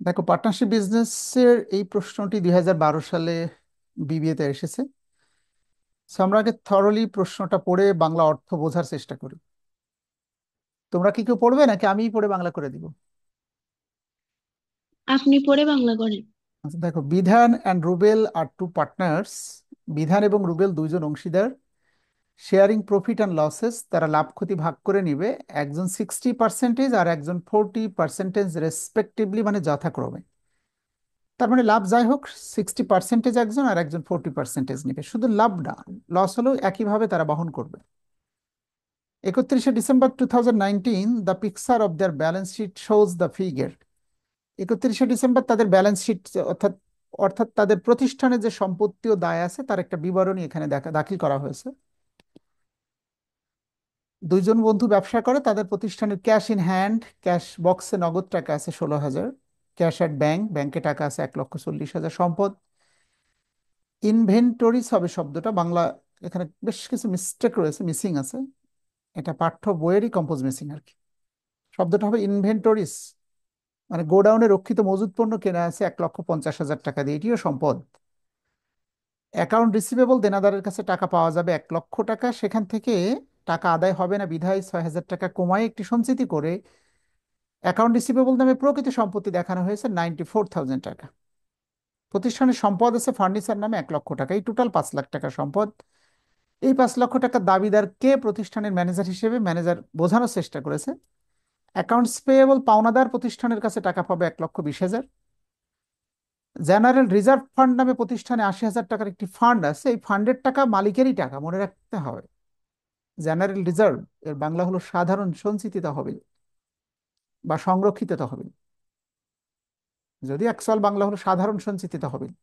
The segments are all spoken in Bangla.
দেখো, পার্টনারশিপ বিজনেসের এই প্রশ্নটি 2012 সালে বিবিএতে এসেছে। So, আমরা আগে থরলি প্রশ্নটা পড়ে বাংলা অর্থ বোঝার চেষ্টা করি। তোমরা কি কেউ পড়বে নাকি আমিই পড়ে বাংলা করে দিব? আপনি পড়ে বাংলা করেন। আচ্ছা, দেখো, Bidhan and Rubel are two partners. Bidhan এবং রুবেল দুইজন অংশীদার। শেয়ারিং প্রফিট অ্যান্ড লসেস, তারা লাভ ক্ষতি ভাগ করে নিবে। একজন 60% আর একজন 40% রেসপেক্টিভলি, মানে যথাক্রমে। তার মানে লাভ যাই হোক, 60% একজন আর একজন 40% নেবে। শুধু লাভ না, লস হলেও একইভাবে তারা বহন করবে। 31শে December 2019, the picture of their balance sheet shows the figure. 31শে ডিসেম্বর তাদের ব্যালেন্স শিট, অর্থাৎ অর্থাৎ তাদের প্রতিষ্ঠানের যে সম্পত্তি ও দায় আছে তার একটা বিবরণী এখানে দাখিল করা হয়েছে। দুইজন বন্ধু ব্যবসা করে, তাদের প্রতিষ্ঠানের ক্যাশ ইন হ্যান্ড, ক্যাশ বক্সে নগদ টাকা আছে 16,000। ক্যাশ অ্যাট ব্যাংক, ব্যাংকে টাকা আছে 1,40,000। সম্পদ ইনভেন্টরিজ হবে শব্দটা বাংলা, এখানে বেশ কিছু মিস্টেক রয়েছে, মিসিং আছে। এটা পাঠ্য বইয়েরই কম্পোজ মিসিং আর কি। শব্দটা হবে ইনভেন্টরিজ, মানে গোডাউনে রক্ষিত মজুত পণ্য কেনা আছে 1,50,000 টাকা দিয়ে, এটিও সম্পদ। অ্যাকাউন্ট রিসিভেবল, দেনাদারের কাছে টাকা পাওয়া যাবে 1,00,000 টাকা, সেখান থেকে টাকা আদায় হবে না বিধায় 6,000 টাকা কমায় একটি সঞ্চিতি করে অ্যাকাউন্ট রিসিভেবল নামে প্রকৃত সম্পত্তি দেখানো হয়েছে 94,000 টাকা। প্রতিষ্ঠানের সম্পদ আছে ফার্নিচার নামে 1,00,000 টাকা, এই টোটাল 5,00,000 টাকা সম্পদ। এই 5,00,000 টাকা দাবিদার কে? প্রতিষ্ঠানের ম্যানেজার হিসেবে ম্যানেজার বোঝানোর চেষ্টা করেছে। অ্যাকাউন্টস পেয়েবল, পাওনাদার প্রতিষ্ঠানের কাছে টাকা পাবে 1,20,000। জেনারেল রিজার্ভ ফান্ড নামে প্রতিষ্ঠানে 80,000 টাকার একটি ফান্ড আছে, এই ফান্ডের টাকা মালিকেরই টাকা, মনে রাখতে হবে। জেনারেল রিজার্ভ এর বাংলা হলো সাধারণ সঞ্চিত তহবিল বা সংরক্ষিত তহবিল, যদি অ্যাকচুয়াল বাংলা হলো সাধারণ সঞ্চিত তহবিল।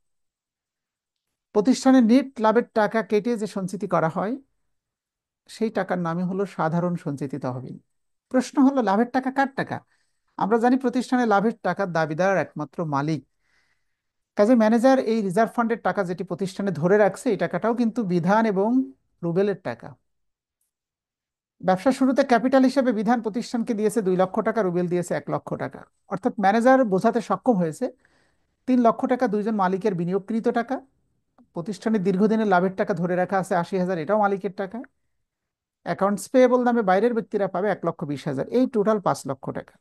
প্রতিষ্ঠানের নেট লাভের টাকা কেটে যে সঞ্চিতি করা হয় সেই টাকার নামই হলো সাধারণ সঞ্চিত তহবিল। প্রশ্ন হলো, লাভের টাকা কার টাকা? আমরা জানি প্রতিষ্ঠানের লাভের টাকার দাবিদার একমাত্র মালিক। কাজে ম্যানেজার এই রিজার্ভ ফান্ডের টাকা যেটি প্রতিষ্ঠানে ধরে রাখছে, এই টাকাটাও কিন্তু বিধান এবং রুবেলের টাকা। ব্যবসা শুরুতে ক্যাপিটাল হিসেবে বিধান প্রতিষ্ঠানকে দিয়েছে 2,00,000 টাকা, রুবেল দিয়েছে 1,00,000 টাকা। অর্থাৎ ম্যানেজার বোঝাতে সক্ষম হয়েছে 3,00,000 টাকা দুইজন মালিকের বিনিয়োগকৃত টাকা। প্রতিষ্ঠানের দীর্ঘদিনের লাভের টাকা ধরে রাখা আছে 80,000, এটাও মালিকের টাকা। অ্যাকাউন্টস পেয়েবল নামে বাইরের ব্যক্তিরা পাবে 1,20,000, এই টোটাল 5,00,000 টাকা।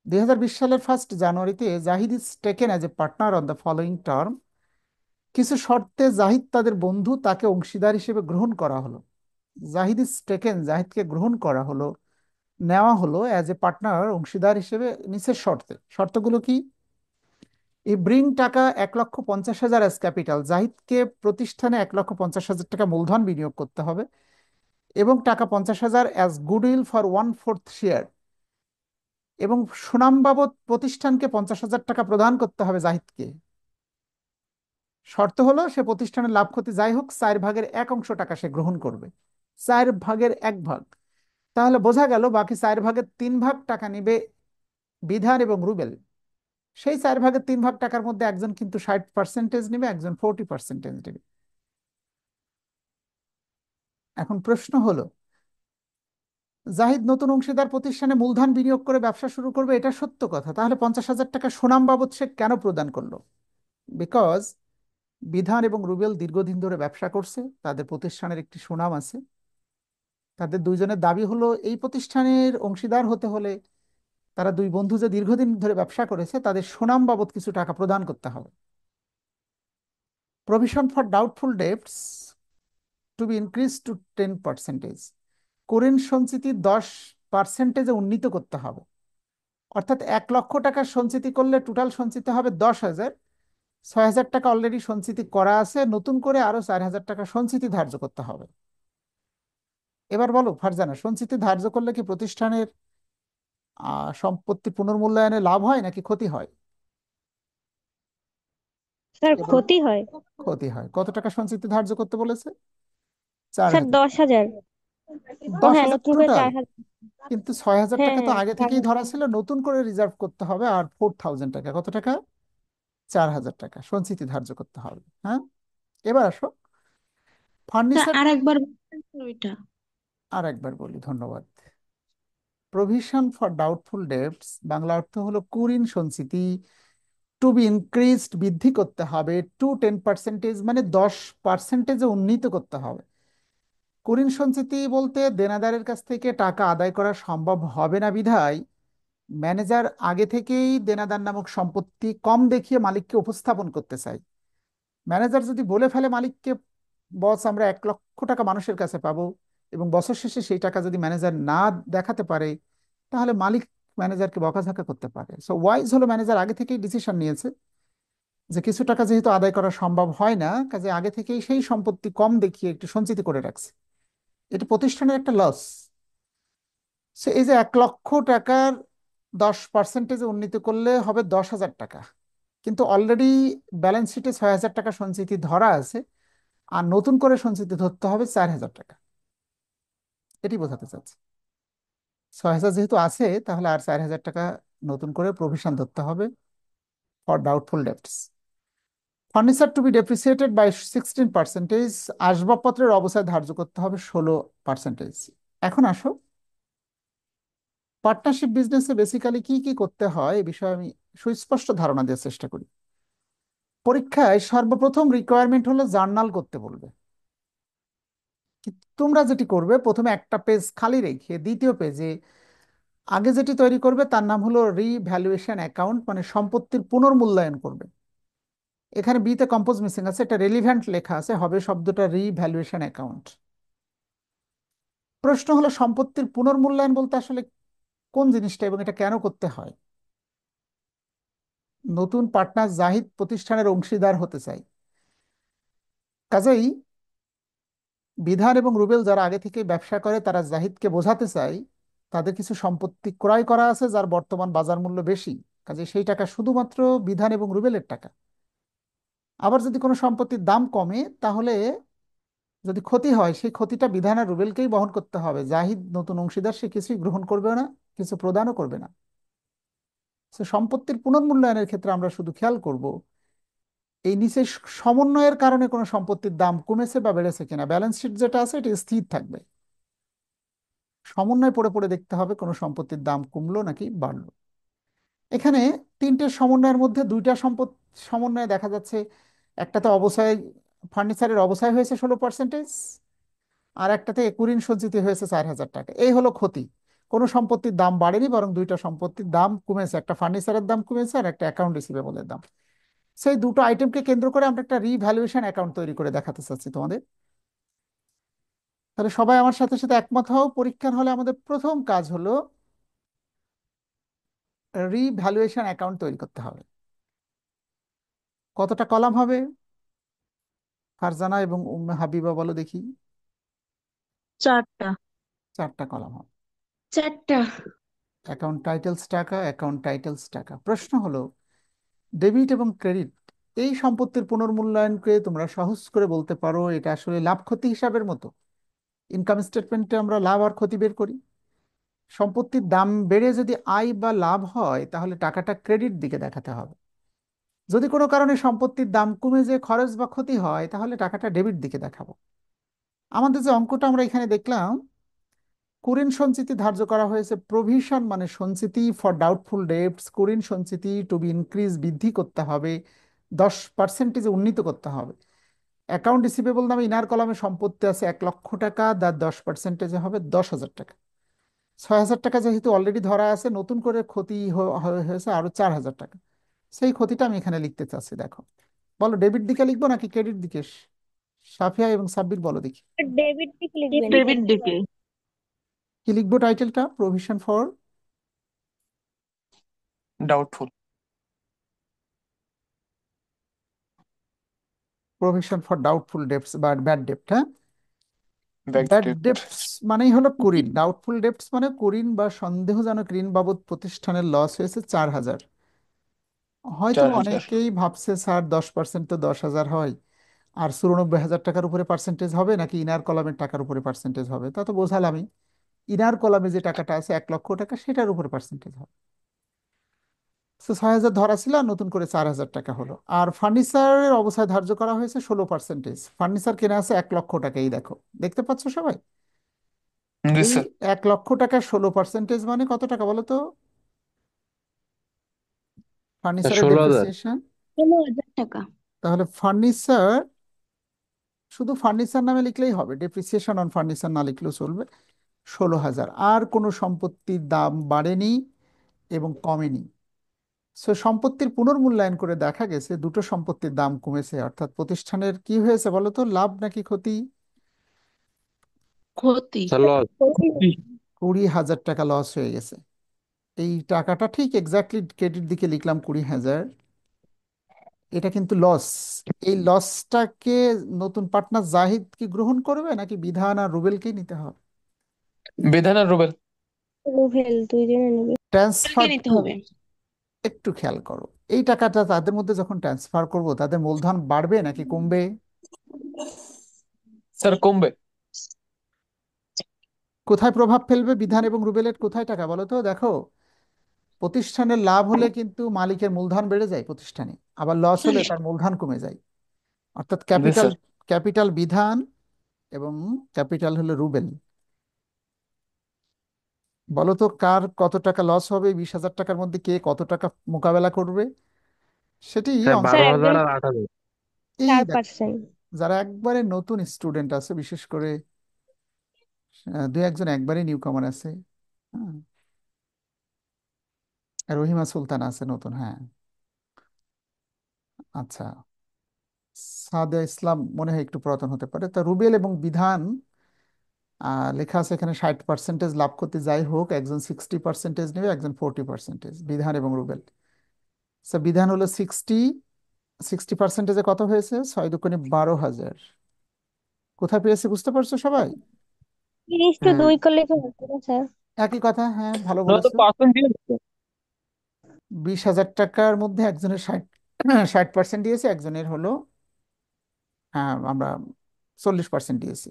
2020 সালের 1 জানুয়ারিতে Zahid is taken as a partner on the following term. কিছু শর্তে জাহিদ তাদের বন্ধু, তাকে অংশীদার হিসেবে গ্রহণ করা হলো। জাহিদ ইজ টেকেন, জাহিদকে গ্রহণ করা হলো, নেওয়া হলো অ্যাজ এ পার্টনার, অংশীদার হিসেবে নিচের শর্তে। শর্তগুলো কি? এই ব্রিং টাকা 1,50,000 অ্যাজ ক্যাপিটাল, জাহিদকে প্রতিষ্ঠানে 1,50,000 টাকা মূলধন বিনিয়োগ করতে হবে এবং টাকা 50,000 অ্যাজ গুডউইল ফর 1/4 শেয়ার, এবং সুনাম বাবদ প্রতিষ্ঠানকে 50,000 টাকা প্রদান করতে হবে জাহিদকে। শর্ত হলো সে প্রতিষ্ঠানের লাভ ক্ষতি যাই হোক 4/1 টাকা সে গ্রহণ করবে। 4/1। তাহলে বোঝা গেল বাকি 4/3 টাকা নিবে বিধান এবং রুবেল। সেই 4/3 টাকার মধ্যে একজন কিন্তু 60% নেবে, একজন 40% নেবে। এখন প্রশ্ন হলো, জাহিদ নতুন অংশীদার প্রতিষ্ঠানে মূলধন বিনিয়োগ করে ব্যবসা শুরু করবে, এটা সত্য কথা। তাহলে 50,000 টাকা সুনাম বাবদ সে কেন প্রদান করলো? বিকজ বিধান এবং রুবেল দীর্ঘদিন ধরে ব্যবসা করছে, তাদের প্রতিষ্ঠানের একটি সুনাম আছে। তাদের দুইজনের দাবি হলো এই প্রতিষ্ঠানের অংশীদার হতে হলে তারা দুই বন্ধু যে দীর্ঘদিন ধরে ব্যবসা করেছে তাদের সুনাম বাবদ কিছু টাকা প্রদান করতে হবে। Provision for doubtful debts to be increase to 10%। কুরিন সঞ্চিতি 10%-এ উন্নীত করতে হবে। অর্থাৎ 1,00,000 টাকার সঞ্চিতি করলে টোটাল সঞ্চিতি হবে 10,000। 6,000 টাকা অলরেডি সঞ্চিতি করা আছে, নতুন করে আরো 4,000 টাকা সঞ্চিতি ধার্য করতে হবে। এবার বলো ফারজানা, সঞ্চিতি ধার্য করলে কি প্রতিষ্ঠানের সম্পত্তি পুনর্মূল্যায়নে লাভ হয় নাকি ক্ষতি হয়? স্যার কে বলবে? ক্ষতি হয়। ক্ষতি হয়। কত টাকা সঞ্চিতি ধার্য করতে বলেছে? স্যার 4,000। 10,000। ও দশ হ্যাঁ, হাজার নতুন করে টোটাল। 4,000। কিন্তু 6,000 হ্যাঁ টাকা তো হ্যাঁ, আগে থেকেই 4,000। ধরা ছিল, নতুন করে রিজার্ভ করতে হবে আর 4,000 টাকা। কত টাকা? 4,000 টাকা সঞ্চিতি ধার্য করতে হবে। হ্যাঁ, এবার আসো স্যার ফার্নিচার। আর একবার বলবেন তো ওইটা? আর একবার বলি, ধন্যবাদ। Provision for doubtful dates Bangla অর্থ হলো কুঋণ সঞ্চিতি, টু বি ইনক্রিজড বৃদ্ধি করতে হবে, টু 10%, মানে 10%-এ উন্নীত করতে হবে। কুঋণ সঞ্চিতি বলতে দেনাদারের কাছ থেকে টাকা আদায় করা সম্ভব হবে না বিধায় ম্যানেজার আগে থেকেই দেনাদার নামক সম্পত্তি কম দেখিয়ে মালিককে উপস্থাপন করতে চায়। ম্যানেজার যদি বলে ফেলে মালিককে, বস আমরা 1 লক্ষ টাকা মানুষের কাছে পাবো, এবং বছর শেষে সেই টাকা যদি ম্যানেজার না দেখাতে পারে, তাহলে মালিক ম্যানেজারকে বকাঝকা করতে পারে। সো ওয়াইজ হলো ম্যানেজার আগে থেকেই ডিসিশন নিয়েছে যে কিছু টাকা যেহেতু আদায় করা সম্ভব হয় না, কাজে আগে থেকেই সেই সম্পত্তি কম দেখিয়ে একটু সঞ্চিতি করে রাখছে। এটা প্রতিষ্ঠানের একটা লস। সে এই যে 1 লক্ষ টাকার 10%-এ উন্নীত করলে হবে 10,000 টাকা, কিন্তু অলরেডি ব্যালেন্স শিটে 6,000 টাকা সঞ্চিতি ধরা আছে, আর নতুন করে সঞ্চিতি ধরতে হবে 4,000 টাকা। এটি বোঝাতে চাচ্ছে। 6,000 যেহেতু আছে, তাহলে আর 4,000 টাকা নতুন করে প্রভিশন ধরতে হবে for doubtful debts. Furniture to be depreciated by 16%, আসবাবপত্রের অবস্থায় ধার্য করতে হবে 16%। এখন আসো, পার্টনারশিপ বিজনেসে বেসিক্যালি কি কি করতে হয় এ বিষয়ে আমি সুস্পষ্ট ধারণা দেওয়ার চেষ্টা করি। পরীক্ষায় সর্বপ্রথম রিকোয়ারমেন্ট হলো জার্নাল করতে বলবে। তোমরা যেটি করবে, প্রথমে একটা পেজ খালি রেখে দ্বিতীয় পেজে আগে যেটি তৈরি করবে তার নাম হলো রিভ্যালুয়েশন অ্যাকাউন্ট, মানে সম্পত্তির পুনর্মূল্যায়ন করবে। এখানে বিতে কম্পোজ মিসিং আছে, এটা রেলিভেন্ট লেখা আছে, হবে শব্দটা রিভ্যালুয়েশন অ্যাকাউন্ট। প্রশ্ন হলো সম্পত্তির পুনর্মূল্যায়ন বলতে আসলে কোন জিনিসটা এবং এটা কেন করতে হয়। নতুন পার্টনার জাহিদ প্রতিষ্ঠানের অংশীদার হতে চাই, কাজেই বিধান এবং রুবেল যারা আগে থেকে ব্যবসা করে তারা জাহিদকে বোঝাতে চায় তাদের কিছু সম্পত্তি ক্রয় করা আছে যার বর্তমান বাজার মূল্য বেশি, কাজে সেই টাকা শুধুমাত্র বিধান এবং রুবেলের টাকা। আবার যদি কোনো সম্পত্তির দাম কমে, তাহলে যদি ক্ষতি হয় সেই ক্ষতিটা বিধান আর রুবেলকেই বহন করতে হবে। জাহিদ নতুন অংশীদার, সে কিছুই গ্রহণ করবে না, কিছু প্রদানও করবে না। সে সম্পত্তির পুনর্মূল্যায়নের ক্ষেত্রে আমরা শুধু খেয়াল করব এই নিচে সমন্বয়ের কারণে কোনো সম্পত্তির দাম কমেছে বা বেড়েছে কিনা। ব্যালেন্স শিট যেটা আছে এটা স্থির থাকবে, সমন্বয় পড়ে পড়ে দেখতে হবে কোনো সম্পত্তির দাম কমলো নাকি বাড়লো। এখানে তিনটে সমন্বয়ের মধ্যে দুইটা সমন্বয়ে দেখা যাচ্ছে, একটাতে অবসায়, ফার্নিচারের অবসায় হয়েছে 16%, আর একটাতে কুরিন সঞ্চিতি হয়েছে 4,000 টাকা। এই হলো ক্ষতি। কোনো সম্পত্তির দাম বাড়েনি, বরং দুইটা সম্পত্তির দাম কমেছে, একটা ফার্নিচারের দাম কমেছে আর একটা অ্যাকাউন্ট রিসিভেবলের দাম। সেই দুটো আইটেমকে কেন্দ্র করে আমরা একটা রিভ্যালুয়েশন অ্যাকাউন্ট তৈরি করে দেখাতে চাচ্ছি তোমাদের। তাহলে সবাই আমার সাথে সাথে একমত হও, পরীক্ষার হলে আমাদের প্রথম কাজ হলো রিভ্যালুয়েশন অ্যাকাউন্ট তৈরি করতে হবে। কতটা কলাম হবে ফারজানা এবং উম্মে হাবিবা, বলো দেখি। 4টা। 4টা কলাম হবে। 4টা। অ্যাকাউন্ট টাইটেলস টাকা, অ্যাকাউন্ট টাইটেলস টাকা। প্রশ্ন হলো ডেবিট এবং ক্রেডিট এই সম্পত্তির পুনর্মূল্যায়নকে তোমরা সহজ করে বলতে পারো এটা আসলে লাভ ক্ষতি হিসাবের মতো। ইনকাম স্টেটমেন্টে আমরা লাভ আর ক্ষতি বের করি। সম্পত্তির দাম বেড়ে যদি আয় বা লাভ হয়, তাহলে টাকাটা ক্রেডিট দিকে দেখাতে হবে। যদি কোনো কারণে সম্পত্তির দাম কমে যে খরচ বা ক্ষতি হয়, তাহলে টাকাটা ডেবিট দিকে দেখাবো। আমাদের যে অঙ্কটা আমরা এখানে দেখলাম, কুরিন সঞ্চিতি ধার্য করা হয়েছে, প্রভিশন মানে সঞ্চিতি ফর ডাউটফুল ডেটস, কুরিন সঞ্চিতি টু বি ইনক্রিজ বৃদ্ধি করতে হবে, 10%-এ উন্নীত করতে হবে। অ্যাকাউন্ট রিসিভেবল নামে ইনার কলামে সম্পত্তি আছে 1 লক্ষ টাকা, তার 10%-এ হবে 10,000 টাকা। 6,000 টাকা যেহেতু অলরেডি ধরা আছে, নতুন করে ক্ষতি হয়েছে আরো 4,000 টাকা। সেই ক্ষতিটা আমি এখানে লিখতে চাচ্ছি, দেখো। বলো ডেবিট দিকে লিখবো নাকি ক্রেডিট দিকে? সাফিয়া এবং সাব্বির বলো দেখি। ডেবিট দিকে লিখবেন। ডেবিট দিকে। কি লিখবো টাইটেলটা? Provision for doubtful. Provision for doubtful depth বা ব্যাড ডেপ্ট, হ্যাঁ। Back bad date. ডেপ্টস মানেই হলো কুরিন, ডাউটফুল ডেপ্টস মানে কুরিন বা সন্দেহজনক ঋণ বাবদ প্রতিষ্ঠানের লস হয়েছে 4,000। হয়তো 4,000। অনেকেই ভাবছে স্যার 10% তো 10,000 হয়, আর 94,000 টাকার উপরে পার্সেন্টেজ হবে নাকি ইনার কলামের টাকার উপরে পার্সেন্টেজ হবে, তা তো বোঝালামই। ইনার কলামে যে টাকাটা আছে 1 লক্ষ টাকা, সেটার উপরে পার্সেন্টেজ হবে। তো 6,000 ধরা ছিল, আর নতুন করে 4,000 টাকা হলো। আর ফার্নিচারের অবস্থায় ধার্য করা হয়েছে 16%। ফার্নিচার কেনা আছে 1 লক্ষ টাকা, এই দেখো, দেখতে পাচ্ছ সবাই। জি এই স্যার। 1 লক্ষ টাকা 16% মানে কত টাকা বলো তো? স্যার ফার্নিচারের 16,000। ডেপ্রিসিয়েশন। 16,000 টাকা। তাহলে ফার্নিচার, শুধু ফার্নিচার নামে লিখলেই হবে, ডেপ্রিসিয়েশন অন ফার্নিচার না লিখলেও চলবে। 16,000। আর কোনো সম্পত্তির দাম বাড়েনি এবং কমেনি। সো সম্পত্তির পুনর্মূল্যায়ন করে দেখা গেছে দুটো সম্পত্তির দাম কমেছে, অর্থাৎ প্রতিষ্ঠানের কি হয়েছে বলো তো, লাভ নাকি ক্ষতি? ক্ষতি। Sir loss. 20,000 টাকা লস হয়ে গেছে। এই টাকাটা ঠিক এক্স্যাক্টলি ক্রেডিট দিকে লিখলাম 20,000, এটা কিন্তু লস। এই লসটাকে নতুন পার্টনার জাহিদ কি গ্রহণ করবে নাকি বিধান আর রুবেলকেই নিতে হবে? বিধান আর রুবেল। রুবেল দুইজনে নেবে। ট্রান্সফার রুবেলকে নিতে টু, হবে। একটু খেয়াল করো, এই টাকাটা তাদের মধ্যে যখন ট্রান্সফার করব তাদের মূলধন বাড়বে নাকি কমবে? স্যার কমবে। কোথায় প্রভাব ফেলবে বিধান এবং রুবেলের, কোথায় টাকা বলো তো? দেখো, প্রতিষ্ঠানের লাভ হলে কিন্তু মালিকের মূলধন বেড়ে যায় প্রতিষ্ঠানে, আবার লস হলে তার মূলধন কমে যায়। অর্থাৎ জি ক্যাপিটাল, স্যার। ক্যাপিটাল বিধান এবং ক্যাপিটাল হলো রুবেল। বলো তো কার কত টাকা লস হবে, 20,000 টাকার মধ্যে কে কত টাকা মোকাবেলা করবে? সেটি স্যার অঙ্ক। স্যার 12,000 একজন আর 8,000। এই চার দেখ, পার্সেন্ট যারা একবারে নতুন স্টুডেন্ট আছে, বিশেষ করে দুই একজন একবারে নিউ কামার আছে। হ্যাঁ, আর রহিমা সুলতান আছে নতুন, হ্যাঁ। আচ্ছা, সাদে ইসলাম মনে হয় একটু পুরাতন হতে পারে। তা রুবেল এবং বিধান, লেখা আছে এখানে 60% লাভ করতে, যাই হোক একজন 60% নেবে, একজন 40%, বিধান এবং রুবেল। বিধান হলো 60 60%, কত হয়েছে? 6 দুগুণে 12,000। কোথায় পেয়েছে বুঝতে পারছো সবাই? হ্যাঁ, 30-2 করলে কি হতো না স্যার? একই কথা, হ্যাঁ ভালো না তো বলেছো। পার্সেন্ট দিয়ে দিচ্ছে। 20,000 টাকার মধ্যে একজনের 60% দিয়েছে, একজনের হলো, হ্যাঁ আমরা 40% দিয়েছি।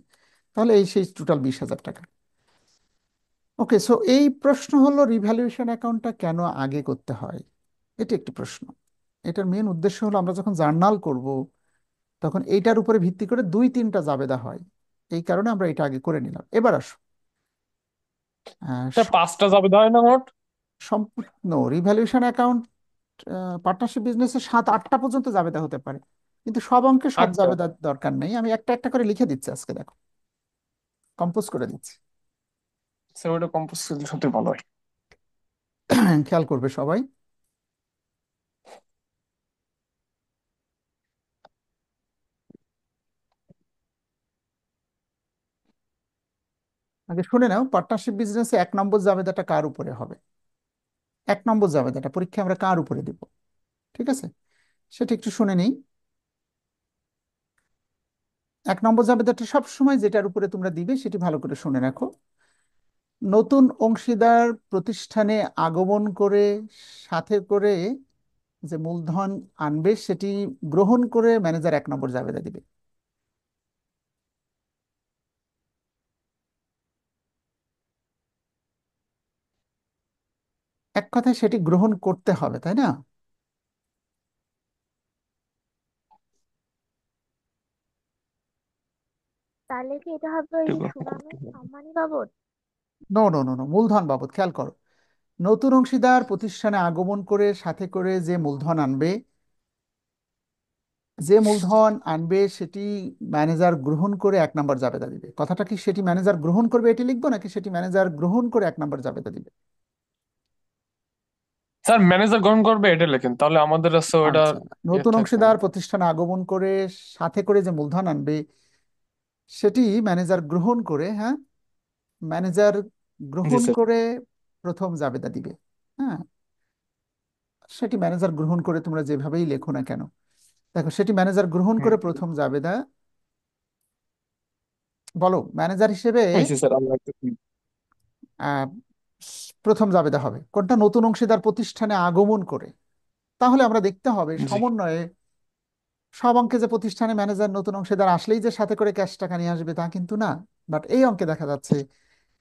তাহলে এই সেই টোটাল 20,000 টাকা। ওকে, সো এই প্রশ্ন হলো রিভ্যালুয়েশন অ্যাকাউন্টটা কেন আগে করতে হয়, এটা একটি প্রশ্ন। এটার মেন উদ্দেশ্য হলো আমরা যখন জার্নাল করব তখন এইটার উপরে ভিত্তি করে 2-3টা জাবেদা হয়, এই কারণে আমরা এটা আগে করে নিলাম। এবার আসো, স্যার 5টা যাবে হয় না মোট? সম্পূর্ণ রিভ্যালুয়েশন অ্যাকাউন্ট পার্টনারশিপ বিজনেসে 7-8টা পর্যন্ত জাবেদা হতে পারে, কিন্তু সব অঙ্কে সব 8টা। জাবেদার দরকার নেই। আমি একটা একটা করে লিখে দিচ্ছি আজকে, দেখো কম্পোজ করে দিচ্ছি। স্যার ওটা কম্পোজ করলে সত্যি ভালো হয়। খেয়াল করবে সবাই। আগে শুনে নাও, পার্টনারশিপ বিজনেসে 1 নম্বর জাবেদাটা কার উপরে হবে? 1 নম্বর জাবেদাটা পরীক্ষায় আমরা কার উপরে দিব? ঠিক আছে, সেটা একটু শুনে নিই। 1 নম্বর জাবেদাটা সবসময় যেটার উপরে তোমরা দিবে সেটি ভালো করে শুনে রাখো। নতুন অংশীদার প্রতিষ্ঠানে আগমন করে সাথে করে যে মূলধন আনবে সেটি গ্রহণ করে ম্যানেজার 1 নম্বর জাবেদা দিবে। এক কথায় সেটি গ্রহণ করতে হবে, তাই না? তাহলে কি এটা হবে ওই এটা যে গ্রহণ করতে সুনামের হবে। সম্মানী বাবদ? নো নো নো নো, মূলধন বাবদ। খেয়াল করো, নতুন অংশীদার প্রতিষ্ঠানে আগমন করে সাথে করে যে মূলধন আনবে, যে মূলধন আনবে সেটি ম্যানেজার গ্রহণ করে 1 নম্বর জাবেদা দিবে। কথাটা কি সেটি ম্যানেজার গ্রহণ করবে এটি লিখবো, নাকি সেটি ম্যানেজার গ্রহণ করে 1 নম্বর জাবেদা দিবে? স্যার ম্যানেজার গ্রহণ করবে এটা লেখেন, তাহলে আমাদের আছে ওটা আচ্ছা, ইয়ে নতুন থাকবে না। অংশীদার প্রতিষ্ঠানে আগমন করে সাথে করে যে মূলধন আনবে সেটি ম্যানেজার গ্রহণ করে, হ্যাঁ, ম্যানেজার জি গ্রহণ স্যার। করে প্রথম জাবেদা দিবে। হ্যাঁ, সেটি ম্যানেজার গ্রহণ করে তোমরা যেভাবেই লেখো না কেন, দেখো সেটি ম্যানেজার গ্রহণ হুম। করে প্রথম জাবেদা। বলো, ম্যানেজার হিসেবে হয়েছে স্যার, আমরা একটু। আহ, প্রথম জাবেদা হবে কোনটা? নতুন অংশীদার প্রতিষ্ঠানে আগমন করে। তাহলে আমরা দেখতে হবে জি। সমন্বয়ে সব অঙ্কে যে প্রতিষ্ঠানে ম্যানেজার নতুন অংশীদার আসলেই যে সাথে করে ক্যাশ টাকা নিয়ে আসবে তা কিন্তু না। বাট এই অঙ্কে দেখা যাচ্ছে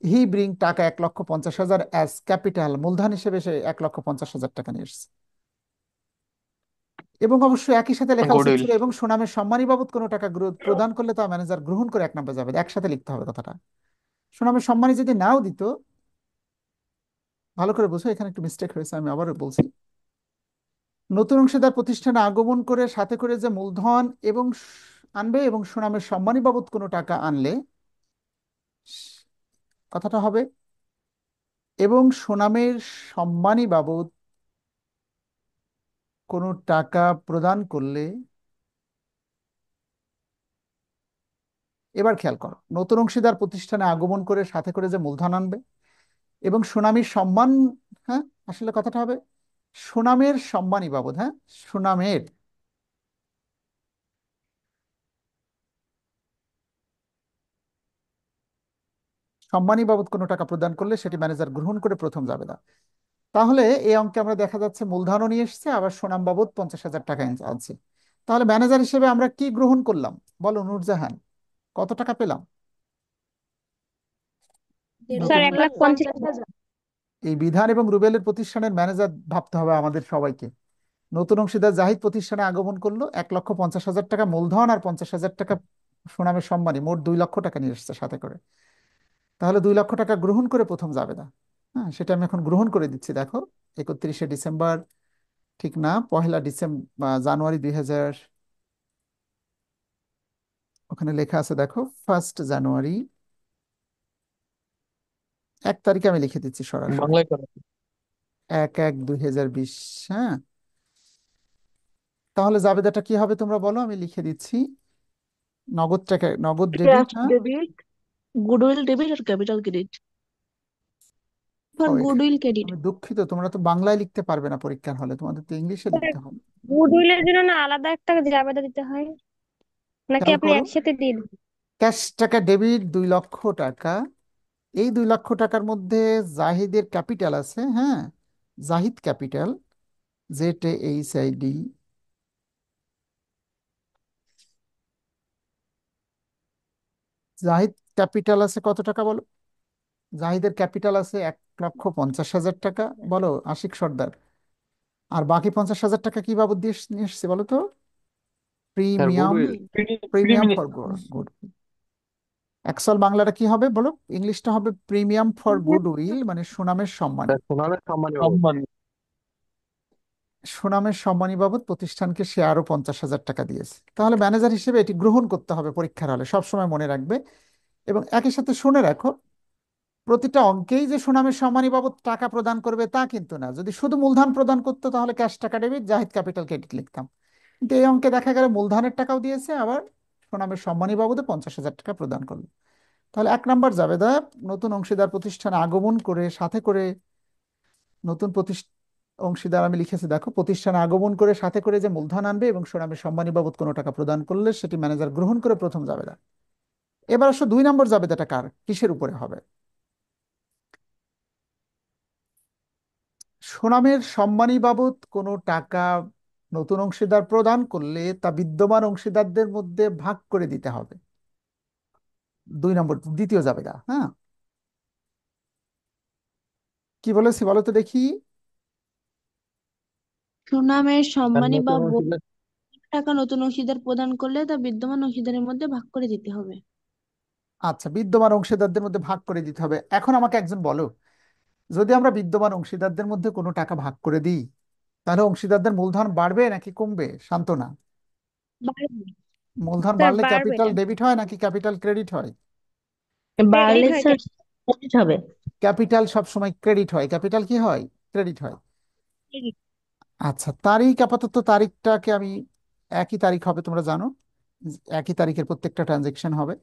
হি ব্রিং টাকা 1,50,000 অ্যাজ ক্যাপিটাল, মূলধন হিসেবে সে 1,50,000 টাকা নিয়ে এসেছে। এবং অবশ্যই একই সাথে লেখা উচিত গুডউইল। ছিল এবং সুনামের সম্মানী বাবদ কোনো টাকা প্রদান করলে তা ম্যানেজার গ্রহণ করে 1 নম্বর যাবে, একসাথে লিখতে হবে কথাটা। সুনামের সম্মানী যদি নাও দিত, ভালো করে বুঝো, এখানে একটু মিস্টেক হয়েছে, আমি আবারও বলছি। নতুন অংশীদার প্রতিষ্ঠানে আগমন করে সাথে করে যে মূলধন এবং আনবে এবং সুনামের সম্মানী বাবদ কোনো টাকা আনলে, কথাটা হবে এবং সুনামের সম্মানী বাবদ কোনো টাকা প্রদান করলে। এবার খেয়াল করো, নতুন অংশীদার প্রতিষ্ঠানে আগমন করে সাথে করে যে মূলধন আনবে এবং সুনামীর সম্মান, হ্যাঁ, আসলে কথাটা হবে সুনামের সম্মানী বাবদ, হ্যাঁ, সুনামের সম্মানী বাবদ কোনো টাকা প্রদান করলে সেটি ম্যানেজার গ্রহণ করে প্রথম যাবেদা। তাহলে এই অঙ্কে আমরা দেখা যাচ্ছে মূলধনও নিয়ে এসেছে, আবার সুনাম বাবদ 50,000 টাকা আনছে। তাহলে ম্যানেজার হিসেবে আমরা কি গ্রহণ করলাম বলো নূরজাহান, কত টাকা পেলাম? স্যার নতুন 1,50,000। এই বিধান এবং রুবেলের প্রতিষ্ঠানের ম্যানেজার ভাবতে হবে আমাদের সবাইকে। নতুন অংশীদার জাহিদ প্রতিষ্ঠানে আগমন করলো, 1,50,000 টাকা মূলধন আর 50,000 টাকা সুনামের সম্মানী, মোট 2 লক্ষ টাকা নিয়ে এসেছে সাথে করে। তাহলে 2 লক্ষ টাকা গ্রহণ করে প্রথম জাবেদা। হ্যাঁ, সেটা আমি এখন গ্রহণ করে দিচ্ছি, দেখো 31শে ডিসেম্বর, ঠিক না, 1লা ডিসেম্বর জানুয়ারি 2000, ওখানে লেখা আছে দেখো 1 জানুয়ারি, 1 তারিখে আমি লিখে দিচ্ছি সরাসরি, বাংলায় করে। 1/1/2020। হ্যাঁ, তাহলে জাবেদাটা কি হবে তোমরা বলো, আমি লিখে দিচ্ছি। নগদ টাকা, নগদ ডেবিট, ক্যাশ হ্যাঁ। ডেবিট, গুডউইল ডেবিট আর ক্যাপিটাল ক্রেডিট। স্যার ও, গুডউইল ক্রেডিট। আমি দুঃখিত, তোমরা তো বাংলায় লিখতে পারবে না পরীক্ষার হলে, তোমাদের তো ইংলিশে লিখতে হবে। গুডউইলের জন্য না আলাদা একটা জাবেদা দিতে হয়, নাকি খেয়াল আপনি করো, একসাথে দিয়ে দিন? ক্যাশ টাকা ডেবিট 2 লক্ষ টাকা। এই 2 লক্ষ টাকার মধ্যে জাহিদের ক্যাপিটাল আছে, হ্যাঁ, Zahid capital, ZAHID, Zahid capital আছে কত টাকা বলো? জাহিদের ক্যাপিটাল আছে 1,50,000 টাকা, বলো আশিক সর্দার। আর বাকি 50,000 টাকা কি বাবদ দিয়ে নিয়ে এসছে বলো তো? Sir premium, goodwill premium for good. Actual বাংলাটা কি হবে বলো, ইংলিশটা হবে প্রিমিয়াম ফর গুড উইল, মানে সুনামের সম্মানী। সোনালের সম্মানী বাবদ। সম্মান। সুনামের সম্মানী বাবদ প্রতিষ্ঠানকে সে আরো 50,000 টাকা দিয়েছে। তাহলে ম্যানেজার হিসেবে এটি গ্রহণ করতে হবে পরীক্ষার হলে, সবসময় মনে রাখবে। এবং একই সাথে শুনে রাখো, প্রতিটা অঙ্কেই যে সুনামের সম্মানী বাবদ টাকা প্রদান করবে তা কিন্তু না। যদি শুধু মূলধন প্রদান করতো তাহলে ক্যাশ টাকা ডেবিট, জাহিদ ক্যাপিটাল ক্রেডিট লিখতাম। কিন্তু এই অঙ্কে দেখা গেল মূলধনের টাকাও দিয়েছে, আবার সুনামের সম্মানী বাবদে 50,000 টাকা প্রদান করলো। তাহলে 1 নম্বর জাবেদা, নতুন অংশীদার প্রতিষ্ঠানে আগমন করে সাথে করে নতুন অংশীদার আমি লিখেছি দেখো, প্রতিষ্ঠানে আগমন করে সাথে করে যে মূলধন আনবে এবং সুনামের সম্মানী বাবদ কোনো টাকা প্রদান করলে সেটি ম্যানেজার গ্রহণ করে প্রথম জাবেদা। এবার আসো 2 নম্বর জাবেদাটা কার, কিসের উপরে হবে? সুনামের সম্মানী বাবদ কোনো টাকা নতুন অংশীদার প্রদান করলে তা বিদ্যমান অংশীদারদের মধ্যে ভাগ করে দিতে হবে। 2 নম্বর, দ্বিতীয় জাবেদা, হ্যাঁ। কি বলেছি বলো তো দেখি? সুনামের স্যার সম্মানী বা নতুন অংশীদার। টাকা নতুন অংশীদার প্রদান করলে তা বিদ্যমান অংশীদারের মধ্যে ভাগ করে দিতে হবে। আচ্ছা, বিদ্যমান অংশীদারদের মধ্যে ভাগ করে দিতে হবে। এখন আমাকে একজন বলো, যদি আমরা বিদ্যমান অংশীদারদের মধ্যে কোনো টাকা ভাগ করে দিই, তাহলে অংশীদারদের মূলধন বাড়বে নাকি কমবে? শান্তনা, বাড়বে। মূলধন স্যার বাড়লে বাড়বে ক্যাপিটাল এটা। ডেবিট হয় নাকি ক্যাপিটাল ক্রেডিট হয়? ক্রেডিট বাড়লে হয় স্যার ক্রেডিট হবে। ক্যাপিটাল সবসময় ক্রেডিট হয়, ক্যাপিটাল কি হয়? ক্রেডিট হয়। ক্রেডিট। আচ্ছা, তারিখ, আপাতত তারিখটাকে আমি, একই তারিখ হবে তোমরা জানো, একই তারিখের প্রত্যেকটা ট্রানজেকশন হবে।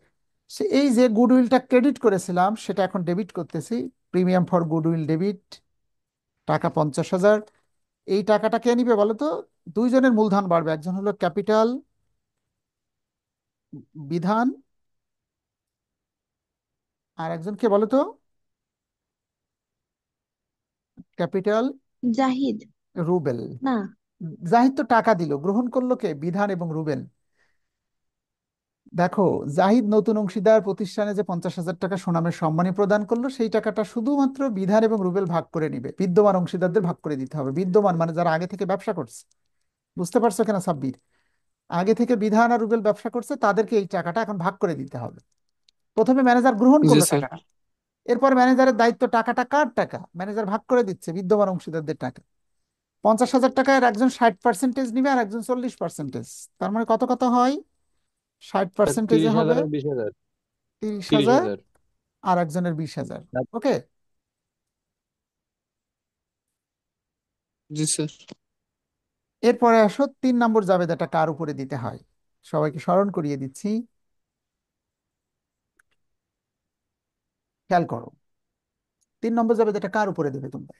এই যে গুডউইলটা ক্রেডিট করেছিলাম সেটা এখন ডেবিট করতেছি, প্রিমিয়াম ফর গুডউইল ডেবিট, টাকা 50,000। এই টাকাটা কে নিবে বলো তো? দুইজনের মূলধন বাড়বে, একজন হলো ক্যাপিটাল বিধান, আর একজন কে বলো তো? ক্যাপিটাল জাহিদ। রুবেল। না। জাহিদ তো টাকা দিল, গ্রহণ করলো কে? বিধান এবং রুবেল। দেখো, জাহিদ নতুন অংশীদার প্রতিষ্ঠানে যে 50,000 টাকা সুনামের সম্মানী প্রদান করলো, সেই টাকাটা শুধুমাত্র বিধান এবং রুবেল ভাগ করে নিবে, বিদ্যমান অংশীদারদের ভাগ করে দিতে হবে। বিদ্যমান মানে যারা আগে থেকে ব্যবসা করছে, বুঝতে পারছো কেন সাব্বির? আগে থেকে বিধান আর রুবেল ব্যবসা করছে, তাদেরকে এই টাকাটা এখন ভাগ করে দিতে হবে। প্রথমে ম্যানেজার গ্রহণ জি করলো স্যার। টাকাটা, এরপর ম্যানেজারের দায়িত্ব, টাকাটা কার টাকা? ম্যানেজার ভাগ করে দিচ্ছে বিদ্যমান অংশীদারদের টাকা। 50,000 টাকায় একজন 60% নিবে আর একজন 40%। তার মানে কত কত হয়? 60%-এ তিরিশ হবে হাজার আর 20,000। 30,000 30,000। আর একজনের 20,000। ওকে। জি স্যার। এরপরে আসো 3 নম্বর জাবেদাটা কার উপরে দিতে হয়, সবাইকে স্মরণ করিয়ে দিচ্ছি, খেয়াল করো। 3 নম্বর জাবেদাটা কার উপরে দেবে তোমরা?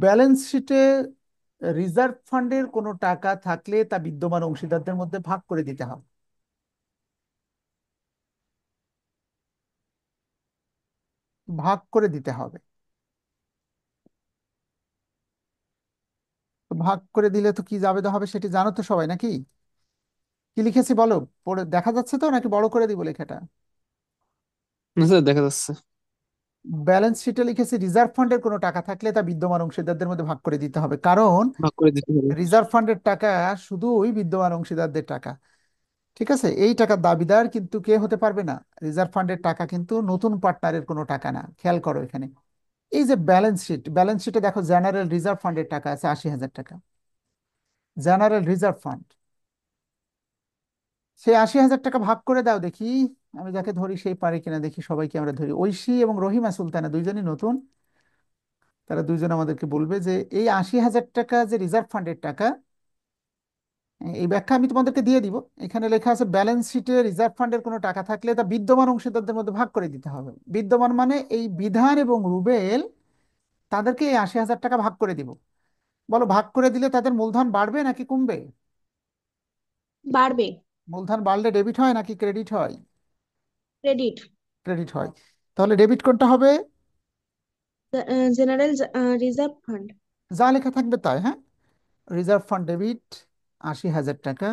ব্যালেন্স শিটে রিজার্ভ ফান্ডের কোনো টাকা থাকলে তা বিদ্যমান অংশীদারদের মধ্যে ভাগ করে দিতে হবে। ভাগ করে দিতে হবে। তো ভাগ করে দিলে তো কি জাবেদা হবে সেটি জানো তো সবাই নাকি? কি লিখেছি বলো, পড়ে দেখা যাচ্ছে তো নাকি বড় করে দিব লেখাটা? না স্যার, দেখা যাচ্ছে। ব্যালেন্স শিটে লিখেছি রিজার্ভ ফান্ডের কোনো টাকা থাকলে তা বিদ্যমান অংশীদারদের মধ্যে ভাগ করে দিতে হবে, কারণ ভাগ করে দিতে হবে। রিজার্ভ ফান্ডের টাকা শুধুই বিদ্যমান অংশীদারদের টাকা। ঠিক আছে, এই টাকার দাবিদার কিন্তু কে হতে পারবে না? রিজার্ভ ফান্ডের টাকা কিন্তু নতুন পার্টনারের কোনো টাকা না। খেয়াল করো এখানে, এই যে ব্যালেন্স শিট, ব্যালেন্স শিটে দেখো জেনারেল রিজার্ভ ফান্ডের টাকা আছে 80,000 টাকা। জেনারেল রিজার্ভ ফান্ড, সেই 80,000 টাকা ভাগ করে দাও দেখি। আমি যাকে ধরি সেই পারে কিনা দেখি, সবাইকে আমরা ধরি। ঐশী এবং রহিমা সুলতানা দুইজনই নতুন, তারা দুইজন আমাদেরকে বলবে যে এই 80,000 টাকা যে রিজার্ভ ফান্ডের টাকা, এই ব্যাখ্যা আমি তোমাদেরকে দিয়ে দিব। এখানে লেখা আছে ব্যালেন্স শিটে রিজার্ভ ফান্ডের কোনো টাকা থাকলে তা বিদ্যমান অংশীদারদের মধ্যে ভাগ করে দিতে হবে। বিদ্যমান মানে এই বিধান এবং রুবেল, তাদেরকে এই 80,000 টাকা ভাগ করে দিব। বলো, ভাগ করে দিলে তাদের মূলধন বাড়বে নাকি কমবে? বাড়বে। মূলধন বাড়লে ডেবিট হয় নাকি ক্রেডিট হয়? ক্রেডিট। ক্রেডিট হয়। তাহলে ডেবিট কোনটা হবে? General reserve fund. যা লেখা থাকবে তাই, হ্যাঁ। রিজার্ভ ফান্ড ডেবিট 80,000 টাকা,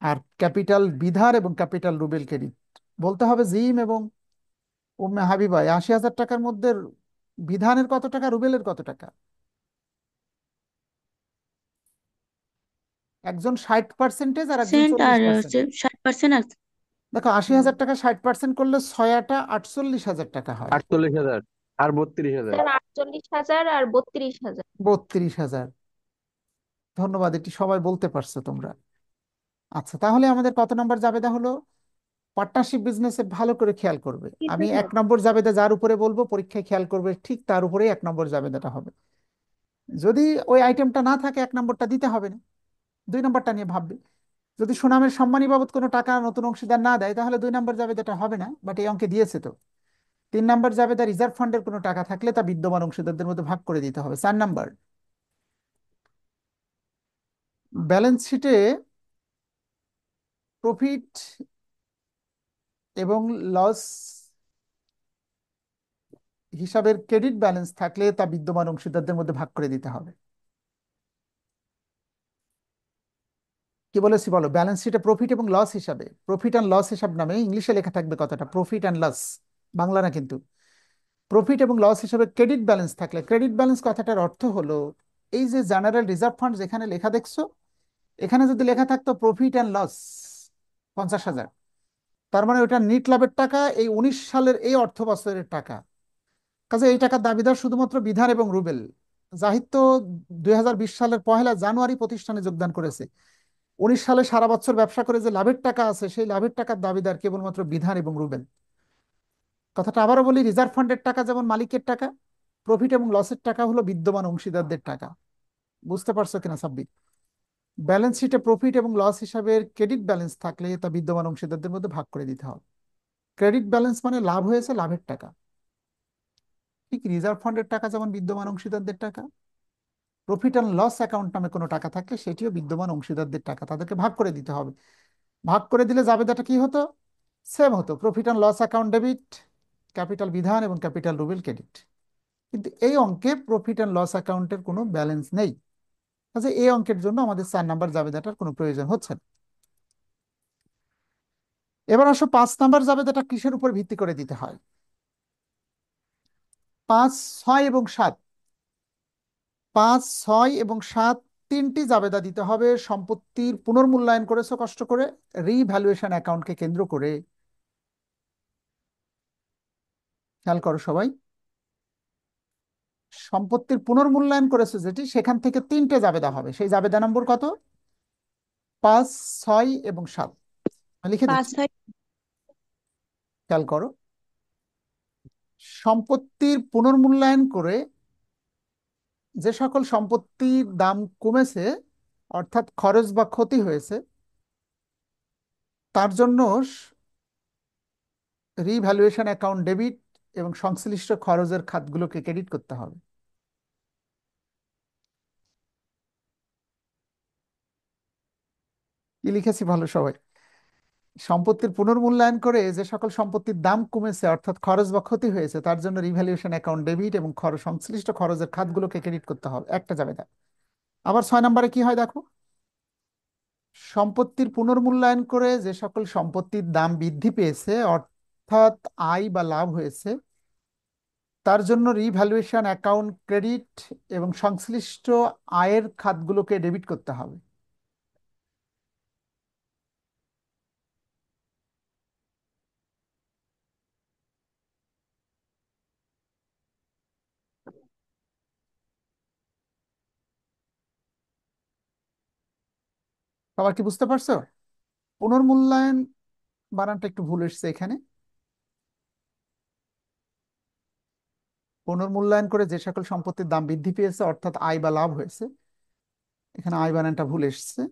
আর ক্যাপিটাল বিধার এবং ক্যাপিটাল রুবেল ক্রেডিট। বলতে হবে জিম এবং উম্মে হাবিবা, 80,000 টাকার মধ্যে বিধানের কত টাকা, রুবেলের কত টাকা? একজন 60% আর একজন সেন্ট চল্লিশ আর পার্সেন্ট হচ্ছে 60% আছে। দেখো, আশি হুম। হাজার টাকা 60% করলে 6 টা 48,000 টাকা হয়। 48,000 আর 32,000। স্যার 48,000 আর 32,000। 32,000। ধন্যবাদ, এটি সবাই বলতে পারছো তোমরা। আচ্ছা, তাহলে আমাদের কত নম্বর জাবেদা হলো? পার্টনারশিপ বিজনেসে ভালো করে খেয়াল করবে। আমি 1 নম্বর জাবেদা যার উপরে বলবো পরীক্ষায় খেয়াল করবে, ঠিক তার উপরেই 1 নম্বর জাবেদাটা হবে। যদি ওই আইটেমটা না থাকে 1 নম্বরটা দিতে হবে না, 2 নম্বরটা নিয়ে ভাববে। যদি সুনামের সম্মানী বাবদ কোনো টাকা নতুন অংশীদার না দেয় তাহলে 2 নম্বর জাবেদাটা হবে না, বাট এই অঙ্কে দিয়েছে তো। 3 নম্বর জাবেদা রিজার্ভ ফান্ডের কোনো টাকা থাকলে তা বিদ্যমান অংশীদারদের মধ্যে ভাগ করে দিতে হবে। 4 নম্বর, ব্যালেন্স শিটে প্রফিট এবং লস হিসাবের ক্রেডিট ব্যালেন্স থাকলে তা বিদ্যমান অংশীদারদের মধ্যে ভাগ করে দিতে হবে। কি বলেছি বলো? ব্যালেন্স শিটে প্রফিট এবং লস হিসাবে, প্রফিট অ্যান্ড লস হিসাব নামে ইংলিশে লেখা থাকবে কথাটা, প্রফিট অ্যান্ড লস, বাংলা না কিন্তু। প্রফিট এবং লস হিসাবে ক্রেডিট ব্যালেন্স থাকলে, ক্রেডিট ব্যালেন্স কথাটার অর্থ হলো এই যে জেনারেল রিজার্ভ ফান্ড যেখানে লেখা দেখছো, এখানে যদি লেখা থাকতো প্রফিট অ্যান্ড লস 50,000, তার মানে ওটা নিট লাভের টাকা, এই 19 সালের এই অর্থ বছরের টাকা। কাজে এই টাকার দাবিদার শুধুমাত্র বিধান এবং রুবেল। জাহিদ তো 2020 সালের 1 জানুয়ারি প্রতিষ্ঠানে যোগদান করেছে। 19 সালে সারা বছর ব্যবসা করে যে লাভের টাকা আছে, সেই লাভের টাকার দাবিদার কেবলমাত্র বিধান এবং রুবেল। কথাটা আবারও বলি, রিজার্ভ ফান্ডের টাকা যেমন মালিকের টাকা, প্রফিট এবং লসের টাকা হলো বিদ্যমান অংশীদারদের টাকা। বুঝতে পারছো কিনা সাব্বির? ব্যালেন্স শিটে প্রফিট এবং লস হিসাবে ক্রেডিট ব্যালেন্স থাকলে তা বিদ্যমান অংশীদারদের মধ্যে ভাগ করে দিতে হবে। ক্রেডিট ব্যালেন্স মানে লাভ হয়েছে, লাভের টাকা। ঠিক রিজার্ভ ফান্ডের টাকা যেমন বিদ্যমান অংশীদারদের টাকা, প্রফিট অ্যান্ড লস অ্যাকাউন্ট নামে কোনো টাকা থাকলে সেটিও বিদ্যমান অংশীদারদের টাকা, তাদেরকে ভাগ করে দিতে হবে। ভাগ করে দিলে জাবেদাটা কি হতো? সেম হতো, profit and loss account debit, capital Bidhan এবং ক্যাপিটাল রুবেল ক্রেডিট। কিন্তু এই অঙ্কে প্রফিট অ্যান্ড লস অ্যাকাউন্টের কোনো ব্যালেন্স নেই। আচ্ছা, এই অঙ্কের জন্য আমাদের 4 নম্বর জাবেদাটার কোনো প্রয়োজন হচ্ছে না। এবার আসো 5 নম্বর জাবেদাটা কিসের উপর ভিত্তি করে দিতে হয়? 5, 6 এবং 7। 5, 6 এবং 7 তিনটি জাবেদা দিতে হবে সম্পত্তির পুনর্মূল্যায়ন করেছো কষ্ট করে, রিভ্যালুয়েশন অ্যাকাউন্টকে কেন্দ্র করে। খেয়াল করো সবাই। সম্পত্তির পুনর্মূল্যায়ন করেছে যেটি, সেখান থেকে তিনটে জাবেদা হবে। সেই জাবেদা নম্বর কত? 5, 6 এবং 7। লিখে পাঁচ দিচ্ছি, ছয় খেয়াল করো। সম্পত্তির পুনর্মূল্যায়ন করে যে সকল সম্পত্তির দাম কমেছে, অর্থাৎ খরচ বা ক্ষতি হয়েছে, তার জন্য রিভ্যালুয়েশন অ্যাকাউন্ট ডেবিট এবং সংশ্লিষ্ট খরচের খাতগুলোকে ক্রেডিট করতে হবে। কি লিখেছি ভালো সবাই? সম্পত্তির পুনর্মূল্যায়ন করে যে সকল সম্পত্তির দাম কমেছে, অর্থাৎ খরচ বা ক্ষতি হয়েছে, তার জন্য রিভ্যালুয়েশন অ্যাকাউন্ট ডেবিট এবং খরচ সংশ্লিষ্ট খরচের খাতগুলোকে ক্রেডিট করতে হবে, একটা জাবেদা। আবার 6 নম্বরে কি হয় দেখো। সম্পত্তির পুনর্মূল্যায়ন করে যে সকল সম্পত্তির দাম বৃদ্ধি পেয়েছে, অর্থাৎ আয় বা লাভ হয়েছে, তার জন্য রিভ্যালুয়েশন অ্যাকাউন্ট ক্রেডিট এবং সংশ্লিষ্ট আয়ের খাতগুলোকে ডেবিট করতে হবে। সবার কি বুঝতে পারছো? পুনর্মূল্যায়ন বানানটা একটু ভুল এসেছে এখানে। পুনর্মূল্যায়ন করে যে সকল সম্পত্তির দাম বৃদ্ধি পেয়েছে, অর্থাৎ আয় বা লাভ হয়েছে, এখানে আয় বানানটা ভুল এসেছে।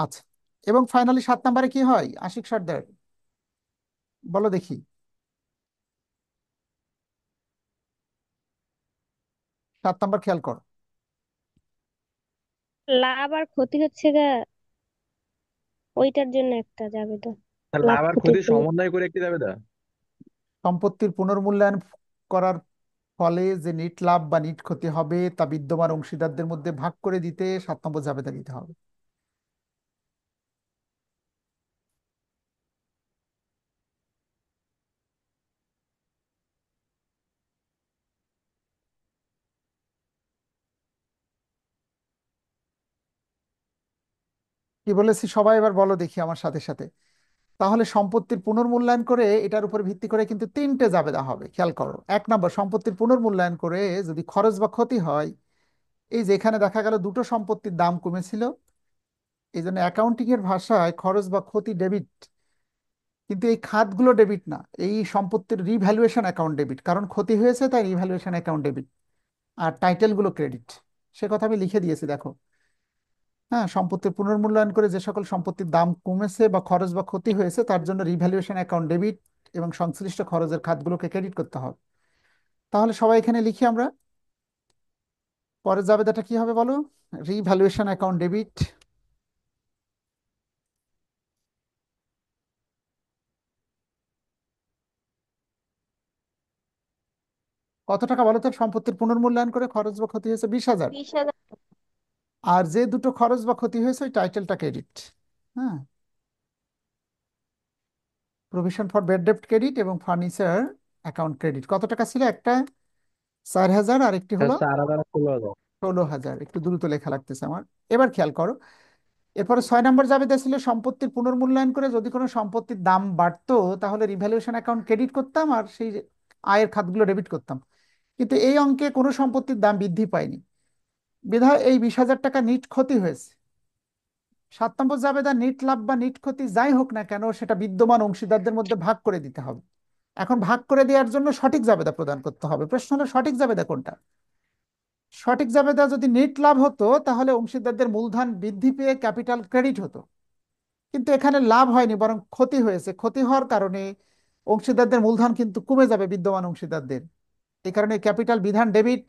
আচ্ছা, এবং ফাইনালি 7 নম্বরে কি হয় আশিক সর্দার, বলো দেখি। 7 নম্বর খেয়াল করো। লাভ আর ক্ষতি হচ্ছে গা, ওইটার জন্য একটা যাবে তো। লাভ লাভ আর ক্ষতির ক্ষতি জন্য। সমন্বয় করে একটি দাবিদার। সম্পত্তির পুনর্মূল্যায়ন করার ফলে যে নিট লাভ বা নিট ক্ষতি হবে, তা বিদ্যমান অংশীদারদের মধ্যে ভাগ করে দিতে 7 নম্বর জাবেদা দিতে হবে। কি বলেছি সবাই এবার বলো দেখি আমার সাথে সাথে। তাহলে সম্পত্তির পুনর্মূল্যায়ন করে এটার উপর ভিত্তি করে কিন্তু তিনটে জাবেদা হবে, খেয়াল করো। 1 নম্বর, সম্পত্তির পুনর্মূল্যায়ন করে যদি খরচ বা ক্ষতি হয়, এই যে এখানে দেখা গেল দুটো সম্পত্তির দাম কমেছিল, এই জন্য অ্যাকাউন্টিং এর ভাষায় খরচ বা ক্ষতি ডেবিট, কিন্তু এই খাতগুলো ডেবিট না, এই সম্পত্তির রিভ্যালুয়েশন অ্যাকাউন্ট ডেবিট, কারণ ক্ষতি হয়েছে তাই রিভ্যালুয়েশন অ্যাকাউন্ট ডেবিট। আর টাইটেলগুলো ক্রেডিট। সে কথা আমি লিখে দিয়েছি দেখো। হ্যাঁ, সম্পত্তির পুনর্মূল্যায়ন করে যে সকল সম্পত্তির দাম কমেছে বা খরচ বা ক্ষতি হয়েছে, তার জন্য রিভ্যালুয়েশন অ্যাকাউন্ট ডেবিট এবং সংশ্লিষ্ট খরচের খাতগুলোকে ক্রেডিট করতে হবে। তাহলে সবাই এখানে লিখি আমরা। পরের জাবেদাটা কি হবে বলো? রিভ্যালুয়েশন অ্যাকাউন্ট ডেবিট কত টাকা বলো তো? সম্পত্তির পুনর্মূল্যায়ন করে খরচ বা ক্ষতি হয়েছে 20,000। 20,000। আর যে দুটো খরচ বা ক্ষতি হয়েছে ওই টাইটেলটা ক্রেডিট। হ্যাঁ, প্রভিশন ফর ব্যাড ডেপ্ট ক্রেডিট এবং ফার্নিচার অ্যাকাউন্ট ক্রেডিট কত টাকা ছিল? একটা 4,000 আর একটি হলো 4,000 আর 16,000। 16,000। একটু দ্রুত লেখা লাগতেছে আমার। এবার খেয়াল করো, এরপরে 6 নম্বর জাবেদা ছিল সম্পত্তির পুনর্মূল্যায়ন করে যদি কোনো সম্পত্তির দাম বাড়তো, তাহলে রিভ্যালুয়েশন অ্যাকাউন্ট ক্রেডিট করতাম আর সেই আয়ের খাতগুলো ডেবিট করতাম। কিন্তু এই অঙ্কে কোনো সম্পত্তির দাম বৃদ্ধি পায়নি, বিধায় এই 20,000 টাকা নিট ক্ষতি হয়েছে। 7 নম্বর জাবেদা নিট লাভ বা নিট ক্ষতি যাই হোক না কেন, সেটা বিদ্যমান অংশীদারদের মধ্যে ভাগ করে দিতে হবে। এখন ভাগ করে দেওয়ার জন্য সঠিক জাবেদা প্রদান করতে হবে। প্রশ্ন হলো সঠিক জাবেদা কোনটা? সঠিক জাবেদা যদি নেট লাভ হতো, তাহলে অংশীদারদের মূলধন বৃদ্ধি পেয়ে ক্যাপিটাল ক্রেডিট হতো। কিন্তু এখানে লাভ হয়নি, বরং ক্ষতি হয়েছে। ক্ষতি হওয়ার কারণে অংশীদারদের মূলধন কিন্তু কমে যাবে, বিদ্যমান অংশীদারদের। এই কারণে ক্যাপিটাল বিধান debit,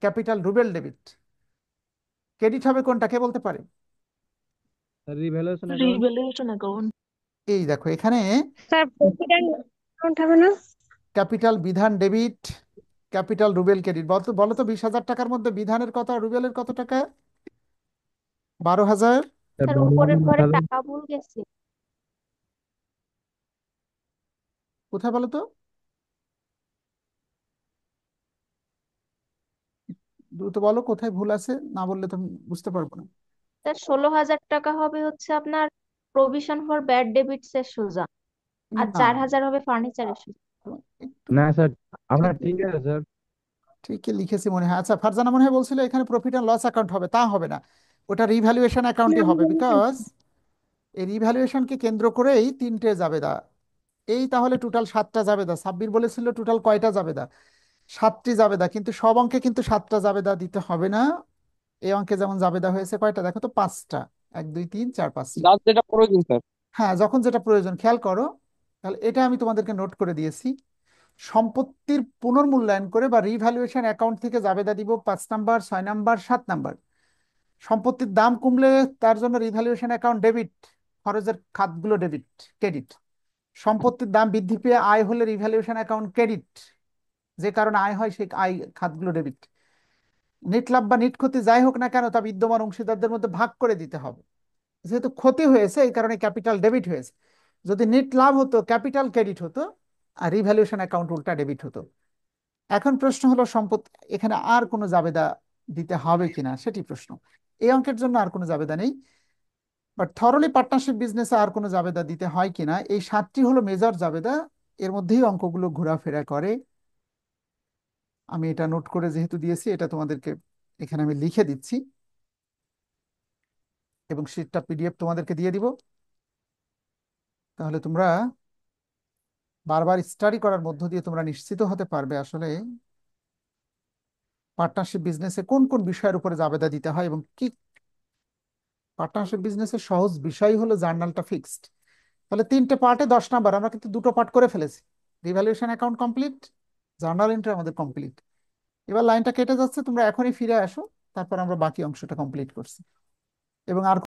capital Rubel debit. Credit হবে কোনটা, কে বলতে পারে? Revaluation account. Revaluation account. এই দেখো এখানে স্যার প্রফিট অ্যাকাউন্ট হবে না? ক্যাপিটাল বিধান ডেবিট, ক্যাপিটাল রুবেল ক্রেডিট। বলতো বলো তো, 20,000 টাকার মধ্যে বিধানের কত আর রুবেলের কত টাকা? 12,000। স্যার উপরের ঘরে টাকা ভুল গেছে। কোথায় বলো তো? দ্রুত বলো কোথায় ভুল আছে, না বললে তো আমি বুঝতে পারবো না। স্যার 16,000 টাকা হবে হচ্ছে আপনার প্রভিশন ফর ব্যাড ডেবিটস এর সোজা। আর না, 4,000 হবে ফার্নিচারের সুদ। একটু না স্যার, আমরা ঠিক ঠিক আছে স্যার। ঠিকই লিখেছি মনে হয়। আচ্ছা, ফারজানা মনে হয় বলছিল এখানে প্রফিট অ্যান্ড লস অ্যাকাউন্ট হবে, তা হবে না, ওটা রিভ্যালুয়েশন অ্যাকাউন্টই হবে, বিকজ এই রিভ্যালুয়েশনকে কেন্দ্র করেই তিনটে জাবেদা। এই তাহলে টোটাল 7টা জাবেদা। সাব্বির বলেছিল টোটাল কয়টা জাবেদা? 7টি জাবেদা, কিন্তু সব অঙ্কে কিন্তু 7টা জাবেদা দিতে হবে না। এই অঙ্কে যেমন জাবেদা হয়েছে কয়টা দেখো তো, 5টা। 1 2 3 4 5টা। যার যেটা প্রয়োজন স্যার। হ্যাঁ, যখন যেটা প্রয়োজন খেয়াল করো। তাহলে এটা আমি তোমাদেরকে নোট করে দিয়েছি। সম্পত্তির পুনর্মূল্যায়ন করে বা রিভ্যালুয়েশন অ্যাকাউন্ট থেকে জাবেদা দিব 5 নাম্বার, 6 নাম্বার, 7 নাম্বার। সম্পত্তির দাম কমলে তার জন্য রিভ্যালুয়েশন অ্যাকাউন্ট ডেবিট, খরচের খাতগুলো ডেবিট, ক্রেডিট। সম্পত্তির দাম বৃদ্ধি পেয়ে আয় হলে রিভ্যালুয়েশন অ্যাকাউন্ট ক্রেডিট, যে কারণে আয় হয় সেই আয় খাতগুলো ডেবিট। নেট লাভ বা নেট ক্ষতি যাই হোক না কেন তা বিদ্যমান অংশীদারদের মধ্যে ভাগ করে দিতে হবে। যেহেতু ক্ষতি হয়েছে এই কারণে ক্যাপিটাল ডেবিট হয়েছে। যদি নেট লাভ হতো ক্যাপিটাল ক্রেডিট হতো, আর রিভ্যালুয়েশন অ্যাকাউন্ট উল্টা ডেবিট হতো। এখন প্রশ্ন হলো সম্পত্তি এখানে আর কোনো জাবেদা দিতে হবে কিনা সেটি প্রশ্ন। এই অঙ্কের জন্য আর কোনো জাবেদা নেই, বাট থরলি পার্টনারশিপ বিজনেসে আর কোনো জাবেদা দিতে হয় কিনা। এই 7টি হলো মেজর জাবেদা, এর মধ্যেই অঙ্কগুলো ঘোরাফেরা করে। আমি এটা নোট করে যেহেতু দিয়েছি, এটা তোমাদেরকে এখানে আমি লিখে দিচ্ছি এবং শীটটা পিডিএফ তোমাদেরকে দিয়ে দিব। তাহলে তোমরা বারবার স্টাডি করার মধ্য দিয়ে তোমরা নিশ্চিত হতে পারবে আসলে পার্টনারশিপ বিজনেসে কোন কোন বিষয়ের উপরে জাবেদা দিতে হয় এবং কি। পার্টনারশিপ বিজনেসের সহজ বিষয় হলো জার্নালটা ফিক্সড। তাহলে 3টে পার্টে 10 নাম্বার, আমরা কিন্তু 2টো পার্ট করে ফেলেছি। Revaluation account complete, journal entry আমাদের কমপ্লিট। এবার লাইনটা কেটে যাচ্ছে, তোমরা এখনই ফিরে আসো, তারপর আমরা বাকি অংশটা কমপ্লিট করছি। এবং আর